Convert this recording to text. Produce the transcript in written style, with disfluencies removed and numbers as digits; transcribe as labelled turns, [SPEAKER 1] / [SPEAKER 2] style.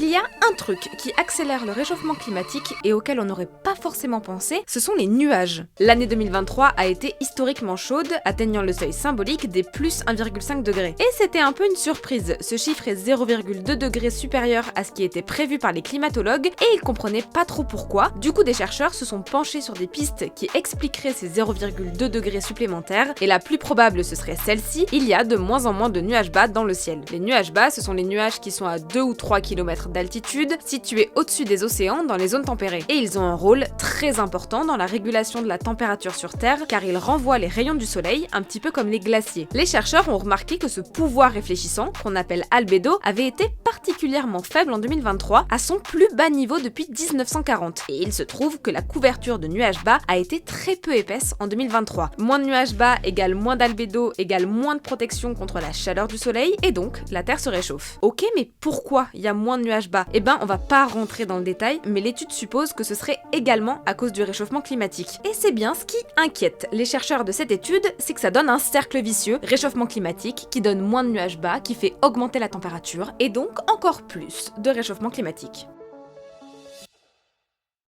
[SPEAKER 1] Il y a un truc qui accélère le réchauffement climatique et auquel on n'aurait pas forcément pensé, ce sont les nuages. L'année 2023 a été historiquement chaude, atteignant le seuil symbolique des plus 1,5 degrés. Et c'était un peu une surprise, ce chiffre est 0,2 degrés supérieur à ce qui était prévu par les climatologues et ils comprenaient pas trop pourquoi. Du coup, des chercheurs se sont penchés sur des pistes qui expliqueraient ces 0,2 degrés supplémentaires et la plus probable ce serait celle-ci, il y a de moins en moins de nuages bas dans le ciel. Les nuages bas, ce sont les nuages qui sont à 2 ou 3 km d'altitude, situés au-dessus des océans dans les zones tempérées. Et ils ont un rôle très important dans la régulation de la température sur Terre car ils renvoient les rayons du soleil, un petit peu comme les glaciers. Les chercheurs ont remarqué que ce pouvoir réfléchissant, qu'on appelle albédo, avait été particulièrement faible en 2023, à son plus bas niveau depuis 1940. Et il se trouve que la couverture de nuages bas a été très peu épaisse en 2023. Moins de nuages bas égale moins d'albédo égale moins de protection contre la chaleur du soleil et donc la Terre se réchauffe. Ok, mais pourquoi il y a moins de nuages bas? Eh ben, on va pas rentrer dans le détail, mais l'étude suppose que ce serait également à cause du réchauffement climatique. Et c'est bien ce qui inquiète les chercheurs de cette étude, c'est que ça donne un cercle vicieux, réchauffement climatique, qui donne moins de nuages bas, qui fait augmenter la température, et donc encore plus de réchauffement climatique.